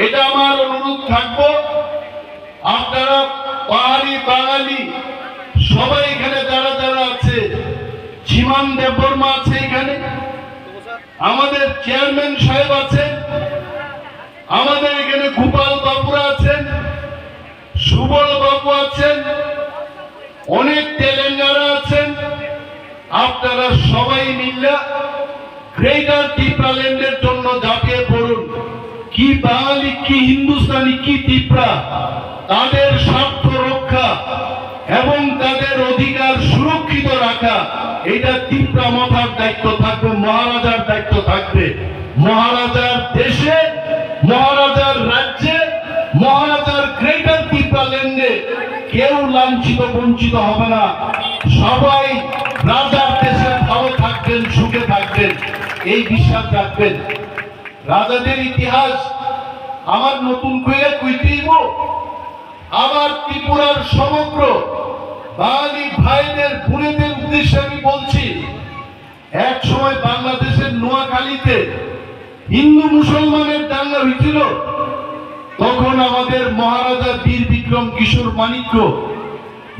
এটা আমার অনুরোধ থাকবো, আপনারা পাহাড়ি বাঙালি সবাই এখানে যারা যারা আছে, সীমান দেববর্মা আছে এখানে, আমাদের চেয়ারম্যান সাহেব আছেন, আমাদের এখানে গোপাল বাবুরা আছেন, সুবল বাবু আছেন, অনেক তেলেঙ্গানা আছেন। আপনারা সবাই মিলে গ্রেটার ত্রিপুরাল্যান্ডের জন্য ঝাঁপিয়ে পড়ুন। কি বাঙালি, কি হিন্দুস্তানি, কি ত্রিপুরা, তাদের স্বার্থ রক্ষা এবং তাদের অধিকার সুরক্ষিত রাখা, এটা ত্রিপুরা মাথার দায়িত্ব থাকবে, মহারাজার দায়িত্ব থাকবে। মহারাজার দেশে, মহারাজার রাজ্যে, মহারাজার গ্রেটার ত্রিপুরাল্যান্ডে কেউ লাঞ্ছিত বঞ্চিত হবে না। সবাই রাজার দেশে ভালো থাকবেন, সুখে থাকবেন, এই বিশ্বাস রাখবেন। রাজাদের ইতিহাস আমার নতুন করে কইতেইব। আমার ত্রিপুরার সমগ্র বাঙালি ভাইদের বোনেদের উদ্দেশ্যে আমি বলছি, এক সময় বাংলাদেশের নোয়াখালীতে হিন্দু মুসলমানের দাঙ্গা হয়েছিল। তখন আমাদের মহারাজা বীর বিক্রম কিশোর মানিক্য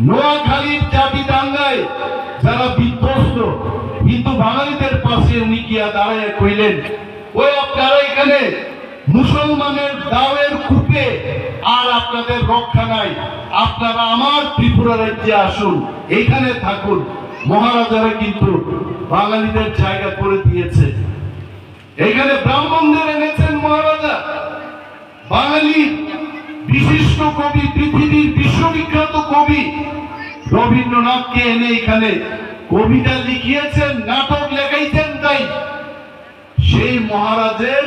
নোয়াখালীর জাতি দাঙ্গায় যারা বিধ্বস্ত কিন্তু বাঙালিদের পাশে উনি গিয়া দাঁড়ায় কইলেন, ওই আপনারা এখানে মুসলমানের দাওয়ের কূপে আর আপনাদের রক্ষা নাই, আপনারা আমার ত্রিপুরা রাজ্যে আসুন, এখানে থাকুন। মহারাজারা কিন্তু বাঙালিদের জায়গা করে দিয়েছে। এখানে ব্রাহ্মণদের এনেছেন মহারাজা। বাঙালি বিশিষ্ট কবি, পৃথিবীর বিশ্ববিখ্যাত কবি রবীন্দ্রনাথকে এনে এখানে কবিতা লিখিয়েছেন, নাটক লেখাইছেন। তাই সেই মহারাজের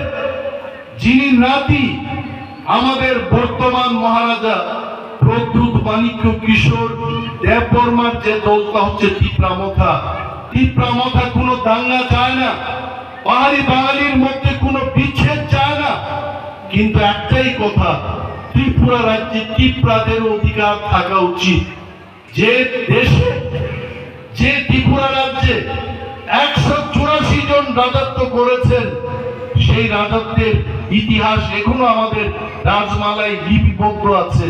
যিনি নাতি আমাদের বর্তমান মহারাজা প্রদ্যুৎ মানিক্য কিশোর দেববর্মার যে দলটা হচ্ছে ত্রিপুরামথা। ত্রিপুরামথা কোনো দাঙ্গা চায় না, পাহাড়ি বাঙালির মধ্যে কোনো বিচ্ছেদ চায় না, কিন্তু একটাই কথা, ত্রিপুরা রাজ্যে ত্রিপুরাদের অধিকার থাকা উচিত। যে দেশে, যে ত্রিপুরা রাজ্যে 184 জন রাজত্ব করেছেন, সেই রাজত্বের ইতিহাস এখনো আমাদের রাজমালায় লিপিবদ্ধ আছে।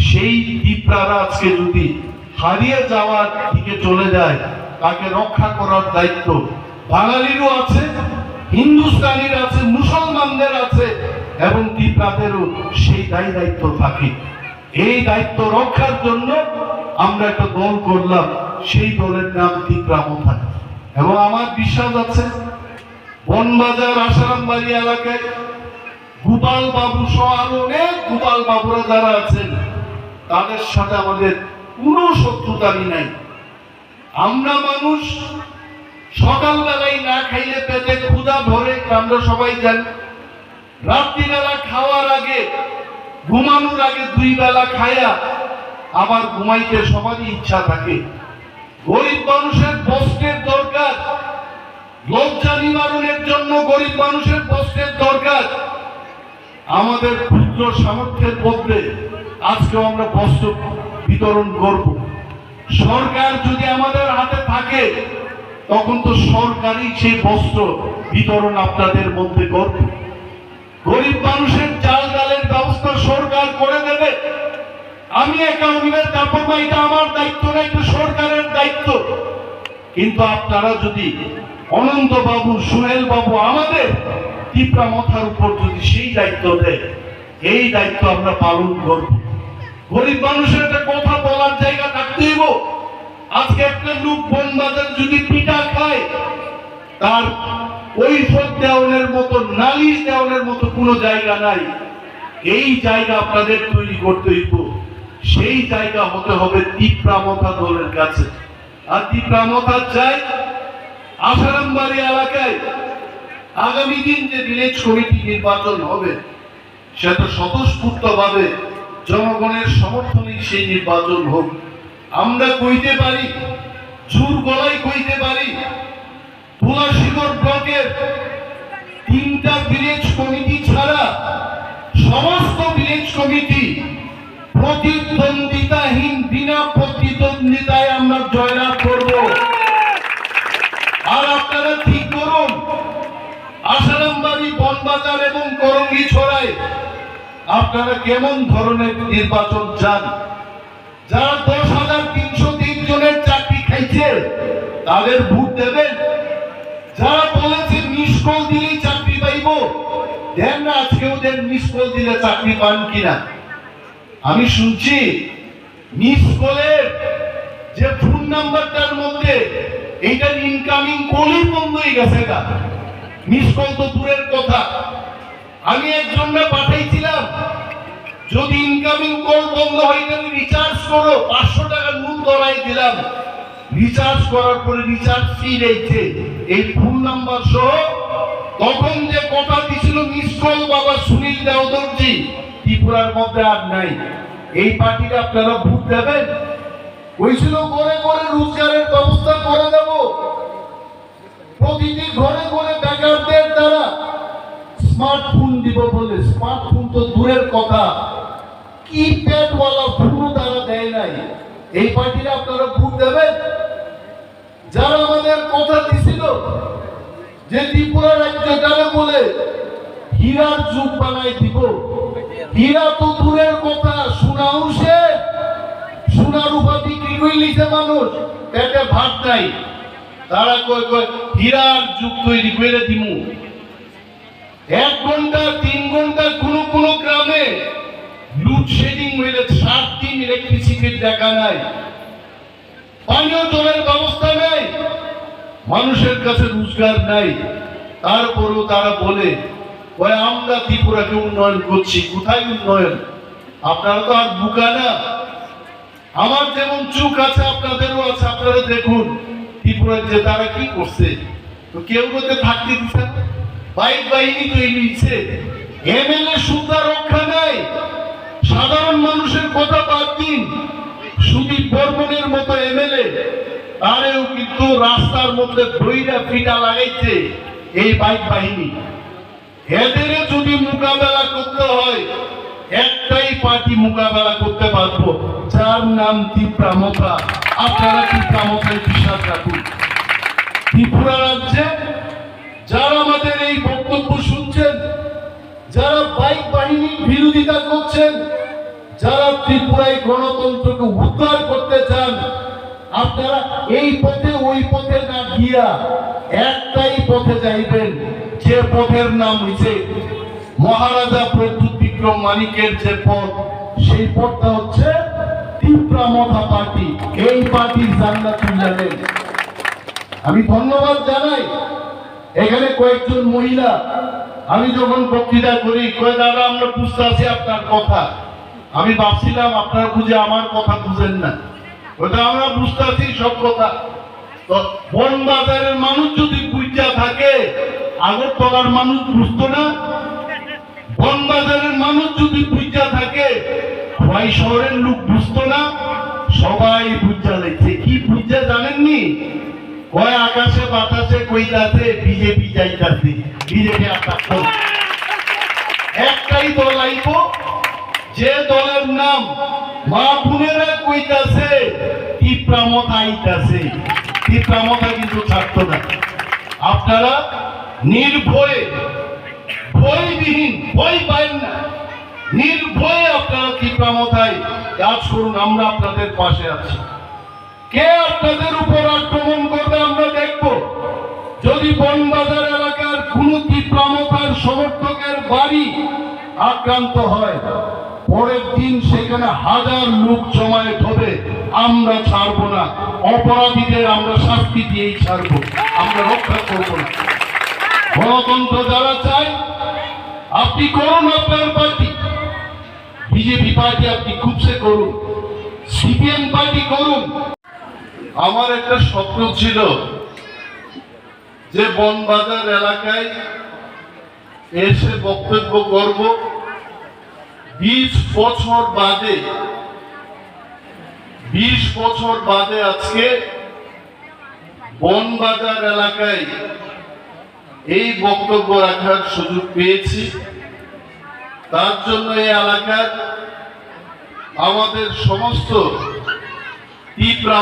সেই ত্রিপুরারা আজকে যদি হারিয়ে যাওয়ার দিকে চলে যায়, তাকে রক্ষা করার দায়িত্ব বাঙালিরও আছে, হিন্দুস্তানির আছে, মুসলমানদের আছে এবং ত্রিপুরাদেরও সেই দায়িত্ব থাকে। এই দায়িত্ব রক্ষার জন্য আমরা একটা দল করলাম, সেই দলের নাম ত্রিপুরামথা। এবং আমার বিশ্বাস আছে বনবাজার আসারামবাড়ি এলাকায় গোপাল বাবু সহ আরো অনেক গোপাল বাবুরা যারা আছেন, তাদের সাথে আমাদের কোনো শত্রুতাই নাই। আমরা মানুষ সকালবেলায় না খাইলে পেটে ক্ষুধা ধরে, আমরা সবাই জানি। রাত্রিবেলা খাওয়ার আগে, ঘুমানোর আগে 2 বেলা খায়া আবার ঘুমাইতে সবারই ইচ্ছা থাকে। গরিব মানুষের বস্ত্রের দরকার, লজ্জা নিবারণের জন্য গরিব মানুষের বস্ত্রের দরকার। আমাদের ক্ষুদ্র সামর্থ্যের মধ্যে আজকে আমরা বস্ত্র বিতরণ করব। সরকার যদি আমাদের হাতে থাকে, তখন তো সরকারই সেই বস্ত্র বিতরণ আপনাদের মধ্যে করবে। গরিব মানুষের চাল ডালের ব্যবস্থা সরকার করে দেবে। আমি একা অনিবার চাপব না, এটা আমার দায়িত্ব না, এটা সরকারের দায়িত্ব। কিন্তু আপনারা যদি অনন্ত বাবু, সুহেল বাবু আমাদের ত্রিপুরামথার উপর যদি সেই দায়িত্ব দেয়, এই দায়িত্ব আমরা পালন করব। গরিব মানুষের একটা কথা বলার জায়গা থাকতেইব। আজকে একটা লোক বনবাজার যদি পিঠা খায়, তার কৈফত দেওয়ানের মতো, নালিশ দেওয়ানের মতো কোনো জায়গা নাই। এই জায়গা আপনাদের তৈরি করতে হইব। সেই জায়গা হতে হবে ত্রিপুরামথা দলের কাছে। আর ত্রিপুরামথা চাই আসারামবাড়ি এলাকায় আগামী দিন যে ভিলেজ কমিটি নির্বাচন হবে, সেটা স্বতঃস্ফূর্তভাবে জনগণের সমর্থনে সেই নির্বাচন হোক। আমরা কইতে পারি, জোর গলায় কইতে পারি, তুলাশিগড় ব্লকের 3টা ভিলেজ কমিটি ছাড়া সমস্ত ভিলেজ কমিটি প্রতিদ্বন্দ্বিতাহীন, বিনা প্রতিদ্বন্দ্বিতায় আমরা জয়লাভ করব। আর আপনারা ঠিক করুন, আসারামবাড়ি, বনবাজার এবং করঙ্গি ছড়ায় আপনারা কেমন ধরনের নির্বাচন চান? যারা 10,303 জনের চাকরি খাইছে তাদের ভোট দেবেন? যারা বলেছে মিস কল দিলেই চাকরি পাইব, দেন না আজকে ওদের মিস কল দিলে চাকরি পান কিনা? আমি শুনছি মিস কলের যে ফোন নাম্বারটার মধ্যে এইটার ইনকামিং কলই বন্ধ হয়ে গেছে। মিস কল তো দূরের কথা, আমি একজনকে পাঠাইছিলাম যদি ইনকামিং কল বন্ধ হয় তাহলে রিচার্জ করো, 500 টাকা নুন ধরাই দিলাম। রিচার্জ করার পরে রিচার্জ ফি রয়েছে এই ফোন নাম্বার সহ। তখন যে কথা দিছিল মিস কল বাবা সুনীল দেওদর্জি, ত্রিপুরার মধ্যে আর নাই। এই পার্টিকে আপনারা ভোট দেবেন? কইছিল ঘরে ঘরে রোজগারের ব্যবস্থা করে দেব, প্রতিটি ঘরে ঘরে বেকারদের দ্বারা স্মার্টফোন দিব বলে। স্মার্টফোন তো দূরের কথা, কিপ্যাড ওয়ালা ফোনও তারা দেয় নাই। এই পার্টিকে আপনারা ভোট দেবেন? যারা আমাদের কথা দিছিল যে ত্রিপুরা রাজ্যটারে বলে হীরার যুগ বানাই দিব, হীরা তো দূরের কথা, সোনাও সে সোনার রূপা বিক্রি করে লিখে মানুষ, পেটে ভাত নাই। তারা কয় কয় হীরার যুগ তৈরি করে দিমু। 1 ঘন্টা 3 ঘন্টা কোন কোন গ্রামে লোডশেডিং হইলে 7 দিন ইলেকট্রিসিটির দেখা নাই, পানীয় জলের ব্যবস্থা নাই, মানুষের কাছে রোজগার নাই। তারপরেও তারা বলে আমরা ত্রিপুরাকে উন্নয়ন করছি। কোথায় উন্নয়ন? আপনারা তো আর বোকা না। আমার যেমন চোখ আছে আপনাদেরও আছে। আপনারা দেখুন ত্রিপুরার যে তারা কি করছে, তো কেউ কোথায় থাকতে দিচ্ছে না। বাইক বাহিনী তৈরি হয়েছে, এমএলএ সুবিধা রক্ষা নাই। সাধারণ মানুষের কথা বাদ দিন, সুদীপ বর্মনের মতো এমএলএ তারেও কিন্তু রাস্তার মধ্যে দইরা ফিটা লাগাইছে এই বাইক বাহিনী। এদের যদি মোকাবেলা করতে হয়, একটাই পার্টি মোকাবেলা করতে পারবো, যার নাম ত্রিপুরা। আপনারা ত্রিপুরায় বিশ্বাস রাখুন। ত্রিপুরা রাজ্যে যারা আমাদের এই বক্তব্য শুনছেন, যারা বাইক বাহিনীর বিরোধিতা করছেন, যারা ত্রিপুরায় গণতন্ত্রকে উদ্ধার করতে চান, আপনারা এই পথে ওই পথে না গিয়া একটাই পথে যাইবেন, যে পথের নাম হচ্ছে মহারাজা প্রদ্যুৎ বিক্রম মানিকের যে পথ, সেই পথটা হচ্ছে ত্রিপুরা পার্টি। এই পার্টির জান্নাত জানেন। আমি ধন্যবাদ জানাই এখানে কয়েকজন মহিলা। আমি যখন বক্তৃতা করি কয়ে দাদা আমরা বুঝতে আছি আপনার কথা। আমি ভাবছিলাম আপনারা বুঝে আমার কথা বুঝেন না, ওটা আমরা বুঝতে আছি সব কথা। তো বনবাজারের মানুষ যদি বুঝা থাকে, আগরতলার মানুষ বুঝতো না? বনবাজারের মানুষ যদি বুঝা থাকে, খোয়াই শহরের লোক বুঝতো না? সবাই বুঝা লাগছে। কি বুঝা জানেননি? কয় আকাশে বাতাসে কইতাছে বিজেপি যাইতাছে, বিজেপি আটাত্তর। একটাই দল আইব, যে দলের নাম মা বোনেরা কইতাছে ত্রিপুরা আইতাছে। ত্রিপুরা কিন্তু ছাড়তো না। আপনারা নির্ভয়ে, ভয়বিহীন, ভয় পাইন না, নির্ভয়ে আপনারা ত্রিপুরায় কাজ করুন। আমরা আপনাদের পাশে আছি। কে আপনাদের উপর আক্রমণ করবে আমরা দেখব। যদি বনবাজার এলাকার কোন ত্রিপুরার সমর্থকের বাড়ি আক্রান্ত হয়, পরের দিন সেখানে 1000 লোক জমায়েত হবে, আমরা ছাড়বো না। অপরাধীদের আমরা শাস্তি দিয়েই ছাড়বো, আমরা রক্ষা করব না। গণতন্ত্র যারা চায় আপনি করুন, আপনার পার্টি। বিজেপি পার্টি আপনি খুবসে করুন, সিপিএম পার্টি করুন। আমার একটা স্বপ্ন ছিল যে বনবাজার এলাকায় এসে বক্তব্য করব। 20 বছর বাদে, 20 বছর বাদে আজকে বনবাজার এলাকায় এই বক্তব্য রাখার সুযোগ পেয়েছি। তার জন্য এই এলাকার আমাদের সমস্ত ত্রিপুরা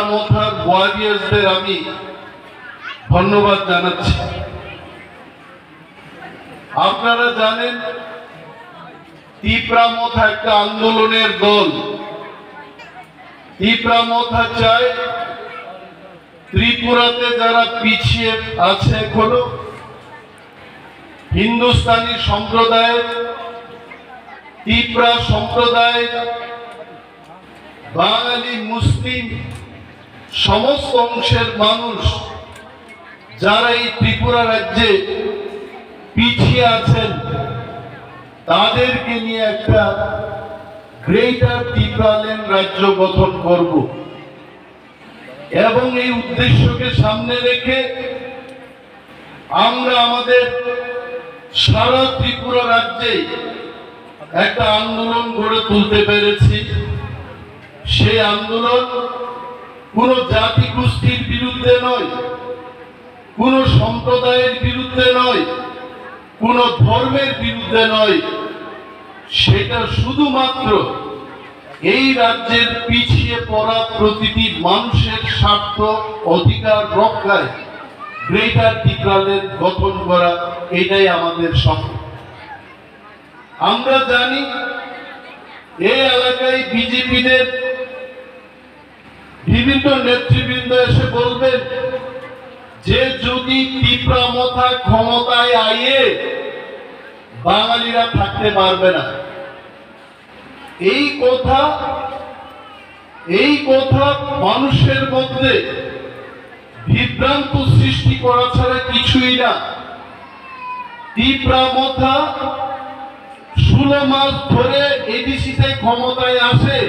ওয়ারিয়ার্সদের আমি ধন্যবাদ জানাচ্ছি। আপনারা জানেন তিপ্রামথা একটা আন্দোলনের দল। তিপ্রামথা চায় ত্রিপুরাতে যারা পিছিয়ে আছে এখনো হিন্দুস্তানি সম্প্রদায়ের, তিপ্রা সম্প্রদায়, বাঙালি, মুসলিম সমস্ত অংশের মানুষ যারা এই ত্রিপুরা রাজ্যে পিছিয়ে আছেন তাদেরকে নিয়ে একটা গ্রেটার ত্রিপুরাল্যান্ড রাজ্য গঠন করব এবং এই উদ্দেশ্যকে সামনে রেখে আমরা আমাদের সারা ত্রিপুরা রাজ্যে একটা আন্দোলন গড়ে তুলতে পেরেছি। সেই আন্দোলন কোনো জাতি গোষ্ঠীর বিরুদ্ধে নয়, কোনো সম্প্রদায়ের বিরুদ্ধে নয়, কোনো ধর্মের বিরুদ্ধে নয়, সেটা শুধুমাত্র এই রাজ্যের পিছিয়ে পড়া প্রতিটি মানুষের স্বার্থ অধিকার রক্ষায় গ্রেটার ত্রিপুরাল্যান্ড গঠন করা, এটাই আমাদের স্বপ্ন। আমরা জানি এই এলাকায় বিজেপিদের বিভিন্ন নেতৃবৃন্দ এসে বলবেন যে যদি তিপ্রামথা ক্ষমতায় আইয়ে বাঙালিরা থাকতে পারবে না। এই কথা মানুষের মধ্যে বিভ্রান্ত সৃষ্টি করা ছাড়া কিছুই না। তিপ্রামথা 16 মাস ধরে এডিসিতে ক্ষমতায় আসে,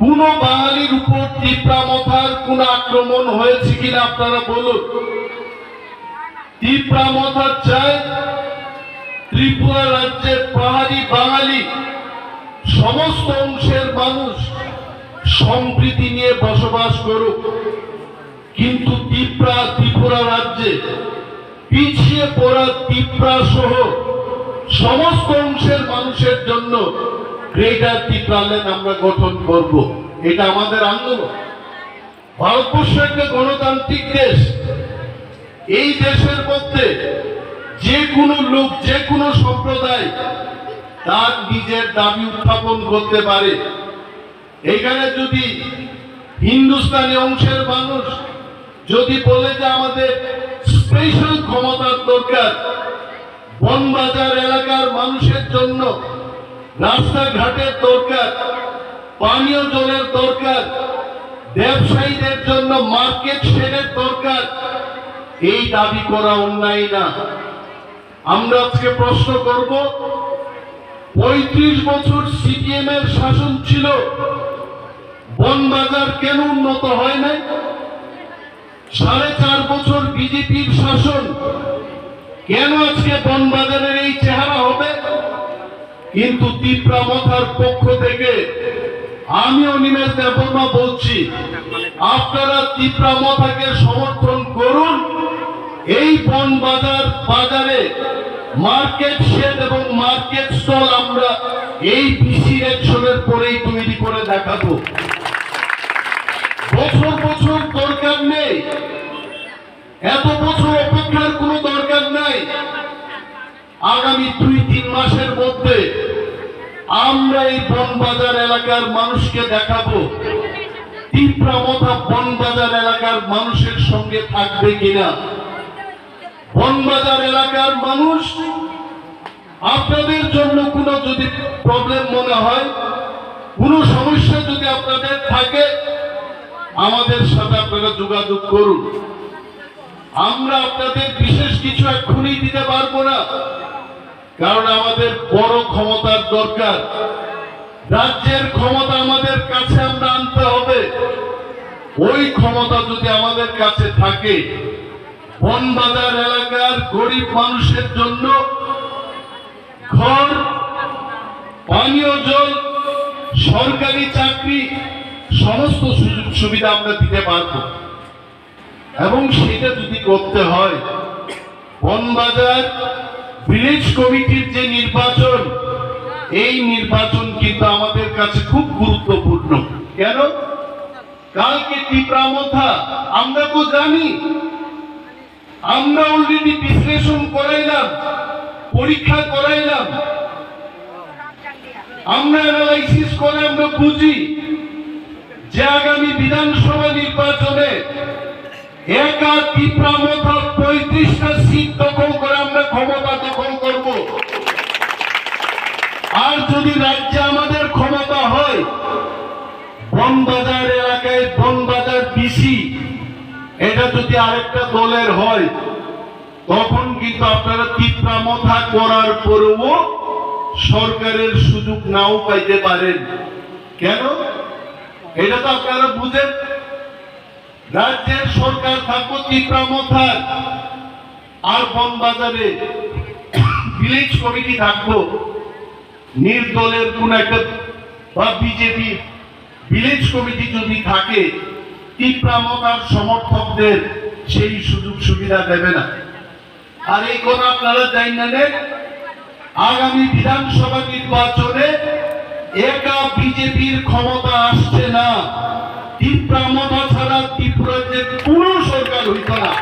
কোন বাঙালির উপর তিপ্রামথার কোন আক্রমণ হয়েছে কিনা আপনারা বলুন। তিপ্রামথা চায় ত্রিপুরা রাজ্যের পাহাড়ি বাঙালি সমস্ত অংশের মানুষ সম্প্রীতি নিয়ে বসবাস করুক, কিন্তু ত্রিপুরা রাজ্যে পিছিয়ে পড়া তিপ্রা সহ সমস্ত অংশের মানুষের জন্য গ্রেটার ত্রিপুরাল্যান্ড আমরা গঠন করব। এটা আমাদের আন্দোলন। ভারতবর্ষ একটা গণতান্ত্রিক দেশ। এই দেশের মধ্যে যে কোনো লোক, যে কোনো সম্প্রদায় তার নিজের দাবি উত্থাপন করতে পারে। এখানে যদি হিন্দুস্তানি অংশের মানুষ যদি বলে যে আমাদের স্পেশাল ক্ষমতার দরকার, বনবাজার এলাকার মানুষের জন্য রাস্তাঘাটের দরকার, পানীয় জলের দরকার, ব্যবসায়ীদের জন্য মার্কেট শেডের দরকার, এই দাবি করা অন্যায় না। আমরা আজকে প্রশ্ন করব, 35 বছর সিপিএম এর শাসন ছিল, বনবাজার কেন উন্নত হয় নাই? 4.5 বছর বিজেপির শাসন, কেন আজকে বনবাজারের এই চেহারা হবে? কিন্তু তিপ্রামথার পক্ষ থেকে আমিও নিমেষ দেববর্মা বলছি, আপনারা তিপ্রামথাকে সমর্থন করুন। এই বাজারে মার্কেট শেড এবং মার্কেট স্টল আমরা এই পিসি ইলেকশনের পরেই তৈরি করে দেখাবো। বছর বছর দরকার নেই, এত বছর অপেক্ষার কোনো দরকার নাই। আগামী 2-3 মাসের মধ্যে আমরা এই বনবাজার এলাকার মানুষকে দেখাবো তিপ্রামথা বনবাজার এলাকার মানুষের সঙ্গে থাকবে কিনা। বনবাজার এলাকার মানুষ, আপনাদের জন্য কোনো যদি প্রবলেম মনে হয়, কোনো সমস্যা যদি আপনাদের থাকে, আমাদের সাথে আপনারা যোগাযোগ করুন। আমরা আপনাদের বিশেষ কিছু এক্ষুনি দিতে পারবো না, কারণ আমাদের বড় ক্ষমতার দরকার। রাজ্যের ক্ষমতা আমাদের কাছে আমরা আনতে হবে। ওই ক্ষমতা যদি আমাদের কাছে থাকে, বনবাজার এলাকার গরিব মানুষের জন্য ঘর, পানীয় জল, সরকারি চাকরি সমস্ত সুযোগ সুবিধা আমরা দিতে পারবো। এবং সেটা যদি করতে হয়, বনবাজার ভিলেজ কমিটির যে নির্বাচন, এই নির্বাচন কিন্তু আমাদের কাছে খুব গুরুত্বপূর্ণ। কেন? কালকে তিপ্রামথা আমরা তো জানি, আমরা অলরেডি বিশ্লেষণ করাইলাম, পরীক্ষা করাইলাম, আমরা অ্যানালাইসিস করে আমরা বুঝি যে আগামী বিধানসভা নির্বাচনে একা তীব্রামথা 35টা সিট দখল করে আমরা ক্ষমতা দখল করব। আর যদি রাজ্যে আমাদের ক্ষমতা হয়, বনবাজার এলাকায় বনবাজার বিসি এটা যদি আরেকটা দলের হয়, তখন কিন্তু আপনারা তীব্রামথা করার পরেও সরকারের সুযোগ নাও পাইতে পারেন। কেন? এটা তো আপনারা বুঝেন। রাজ্যের সরকার থাকবো তীব্রামথার, আর বনবাজারে ভিলেজ কমিটি থাকবো নির্দলের কোন একটা বা বিজেপি ভিলেজ কমিটি যদি থাকে, তীব্রামথার সমর্থকদের সেই সুযোগ সুবিধা দেবে না। আর এই কথা আপনারা জানেন, আগামী বিধানসভা নির্বাচনে একা বিজেপির ক্ষমতা আসছে না, তীব্রামথা ছাড়া ত্রিপুরার যে কোনো সরকার হইত না।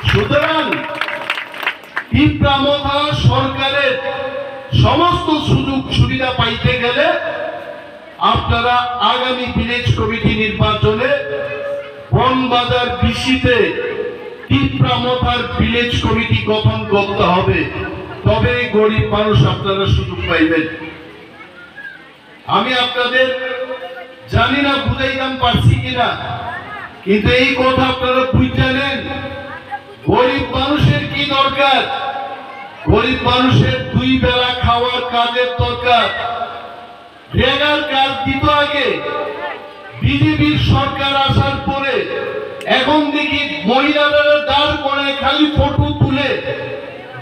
সুতরাং তীব্রামথা সরকারের সমস্ত সুযোগ সুবিধা পাইতে গেলে আপনারা আগামী ভিলেজ কমিটি নির্বাচনে বনবাজার বিসিতে তীব্রামথার ভিলেজ কমিটি গঠন করতে হবে, তবে গরিব মানুষ আপনারা সুযোগ পাইবেন। আমি আপনাদের জানি না বুঝাইতাম পারছি কিনা, কিন্তু এই কথা আপনারা বুঝে নেন। গরিব মানুষের কি দরকার? গরিব মানুষের 2 বেলা খাওয়ার কাজের দরকার। রেগার কাজ দিত আগে, বিজেপির সরকার আসার পরে এখন দেখি মহিলারা দাঁড় করে খালি ফটো তুলে,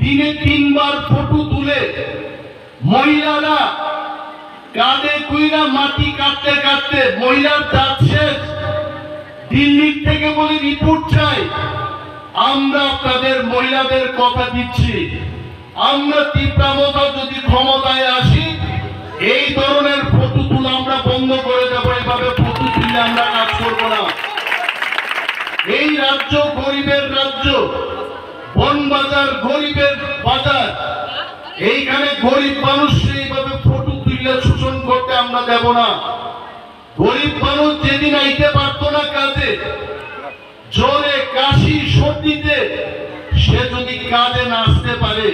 দিনে 3 বার ফটো তুলে মহিলারা কাঁধে কুইরা মাটি কাটতে কাটতে মহিলার দাঁত শেষ। দিল্লি থেকে বলে রিপোর্ট চাই। আমরা আপনাদের মহিলাদের কথা দিচ্ছি, আমরা তীব্রামথা যদি ক্ষমতায় আসি, এই ধরনের ফটো তুলে আমরা বন্ধ করে দেবো। এইভাবে ফটো তুলে আমরা কাজ করবো না। এই রাজ্য গরিবের রাজ্য, বনবাজার গরিবের বাজার। এইখানে গরিব মানুষ এইভাবে ফটো তুলে শোষণ করতে আমরা দেব না। গরিব মানুষ যেদিন আইতে পারতো না কাজে, জ্বরে কাশি সর্দিতে, সে যদি কাজে না আসতে পারে,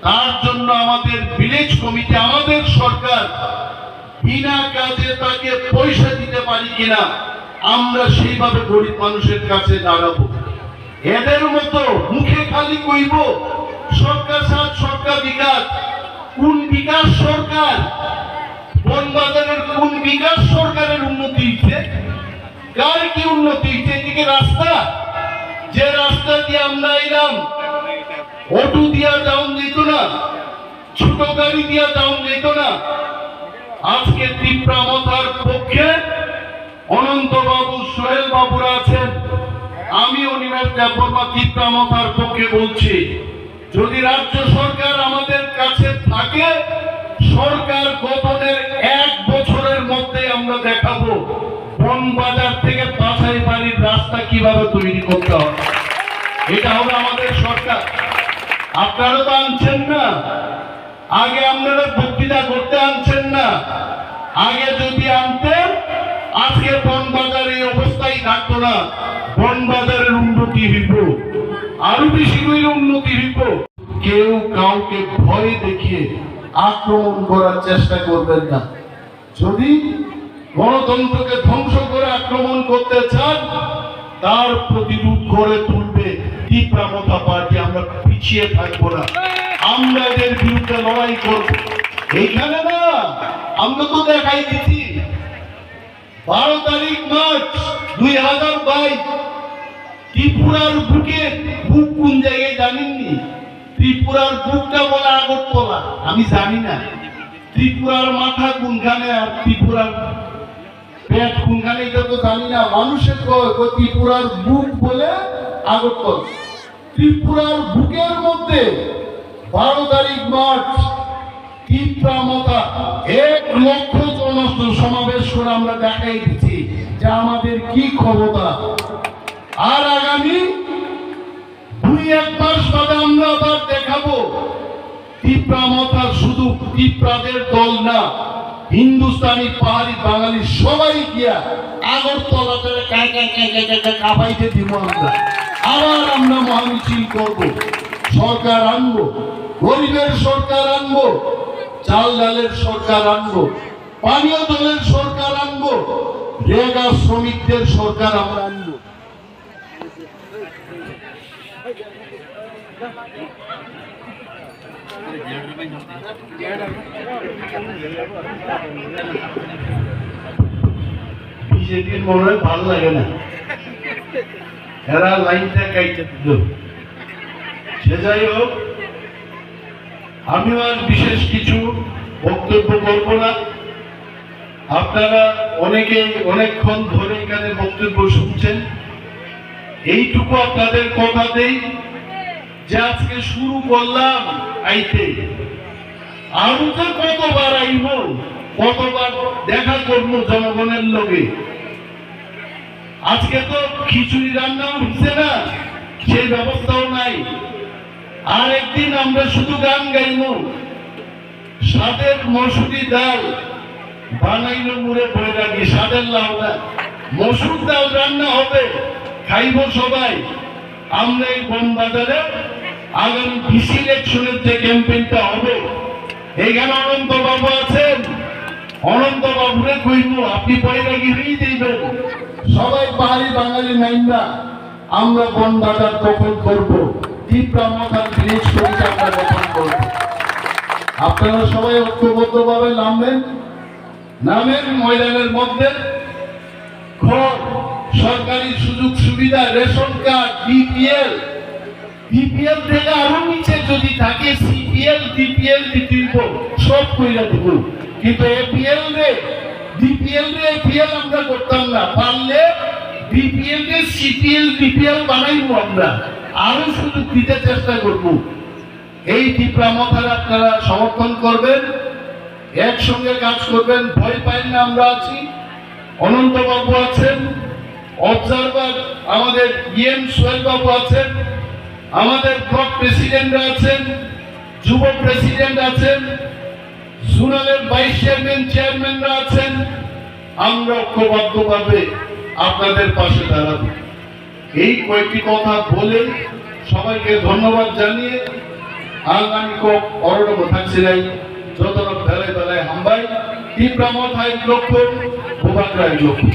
তার জন্য আমাদের ভিলেজ কমিটি, আমাদের সরকার বিনা কাজে তাকে পয়সা দিতে পারি কিনা, আমরা সেইভাবে গরিব মানুষের কাছে দাঁড়াবো। এদের মতো মুখে খালি কইব সরকার সাথ সরকার বিকাশ। কোন বিকাশ সরকার? বনবাজারের কোন বিকাশ সরকারের উন্নতি হচ্ছে? কার কি উন্নতি হচ্ছে? এদিকে রাস্তা, যে রাস্তা দিয়ে আমরা এলাম, অটো দিয়া যাওয়া যেত না, ছোট গাড়ি দিয়া যাওয়া যেত না। আজকে তীব্রামথার পক্ষে অনন্ত বাবু, সোহেল বাবুরা আছেন, আমি অনিমেষ দেববর্মা তীব্রামথার পক্ষে বলছি। যদি রাজ্য সরকার আমাদের কাছে থাকে, সরকার গঠনের 1 বছরের মধ্যে আমরা দেখাবো বনবাজার থেকে পাছাই বাড়ির রাস্তা কিভাবে তৈরি করতে হবে। এটা হবে আমাদের সরকার। আপনারা তো আনছেন না, আগে আপনারা বক্তৃতা করতে আনছেন না। আগে যদি আনতেন, আজকে বনবাজার এই অবস্থায় থাকতো না। বনবাজারের উন্নতি হইব, আরো বেশি করে উন্নতি হইব। কেউ কাউকে ভয় দেখিয়ে আক্রমণ করার চেষ্টা করবেন না। যদি গণতন্ত্রকে ধ্বংস করে আক্রমণ করতে চান, তার প্রতিরোধ করে তুলবে তীব্রামথা পার্টি। আমরা পিছিয়ে থাকবো না, আমরা এদের বিরুদ্ধে লড়াই করব। এইখানে না, আমরা তো দেখাই দিচ্ছি 12 তারিখ মার্চ 2022 ত্রিপুরার বুকে, বুক কোন জায়গায় জানেননি? ত্রিপুরার বুকটা বলে আগরতলা, আমি জানি না ত্রিপুরার মাথা কোনখানে আর ত্রিপুরার পেট কোনখানে, এটা তো জানি না। মানুষের ত্রিপুরার বুক বলে আগরতলা। ত্রিপুরার বুকের মধ্যে 12 তারিখ মার্চ তীব্রামথা 1 লক্ষ সমাবেশ করে আমরা দেখাই দিচ্ছি যে আমাদের কি ক্ষমতা। আর আগামী 2-1 মাস বাদে আমরা আবার দেখাবো টিপ্রামথা শুধু টিপ্রাদের দল না, হিন্দুস্তানি পাহাড়ি বাঙালি সবাই গিয়া আগরতলাতে কাঁপাইতে দিব আমরা। আবার আমরা মহামিছিল করব, সরকার আনবো, গরিবের সরকার আনবো, চাল ডালের সরকার আনবো, পানীয় জলের সরকার আনবো, রেগা শ্রমিকদের সরকার আমরা আনবো। বিজেপির মনে হয় ভালো লাগে না, এরা লাইনটা কাইতে দিল। সে যাই হোক, আমিও আর বিশেষ কিছু বক্তব্য করব না। আপনারা অনেকে অনেকক্ষণ ধরে এখানে বক্তব্য শুনছেন। এইটুকু আপনাদের কথা দেই যে আজকে শুরু করলাম আইতে, আরো তো কতবার আইব, কতবার দেখা করবো জনগণের লগে। আজকে তো খিচুড়ি রান্নাও হচ্ছে না, সেই ব্যবস্থাও নাই। আর একদিন আমরা শুধু গান গাইব, সাদের মসুরি ডাল বানাইলো মুড়ে পড়ে রাখি, সাদের লাউ না, মসুর ডাল রান্না হবে, খাইব সবাই। আমরা এই বনবাজারে আগামী ডিসি ইলেকশনের যে ক্যাম্পেইনটা হবে, এইখানে অনন্ত বাবু আছেন, অনন্ত বাবুরে কইব আপনি পয়রাগি হয়ে দিবেন, সবাই পাহাড়ি বাঙালি নাইন্দা আমরা বনবাজার দখল করব, টিপ্রামথার ব্রিজ করিতে আমরা দখল করব। আপনারা সবাই ঐক্যবদ্ধভাবে নামবেন, নামের ময়দানের মধ্যে ঘর, সরকারি সুযোগ সুবিধা, রেশন কার্ড, বিপিএল থেকে আরো নিচে যদি থাকে সিপিএল, ডিপিএল দিব, সব কইরা দিব। কিন্তু এপিএল রে, ডিপিএল রে এপিএল আমরা করতাম না, পারলে বিপিএল কে সিপিএল, ডিপিএল বানাইবো, আমরা আরো সুযোগ দিতে চেষ্টা করব। এই টিপ্রামথার আপনারা সমর্থন করবেন, একসঙ্গে কাজ করবেন, ভয় পাইন না, আমরা আছি, অনন্ত বাবু আছেন, অবজারভার আমাদের ইএম সোহেল বাবু আছেন, আমাদের ব্লক প্রেসিডেন্ট আছেন, যুব প্রেসিডেন্ট আছেন, জোনালের ভাইস চেয়ারম্যান, চেয়ারম্যানরা আছেন। আমরা ঐক্যবদ্ধভাবে আপনাদের পাশে দাঁড়াবো। এই কয়েকটি কথা বলে সবাইকে ধন্যবাদ জানিয়ে আগামী অরণ্য থাকছে নাই, যত বেলায় বেলায় হাম্বাই টিপ্রামথায় লক্ষ্য, ভূভাগ্রায় লক্ষ্য।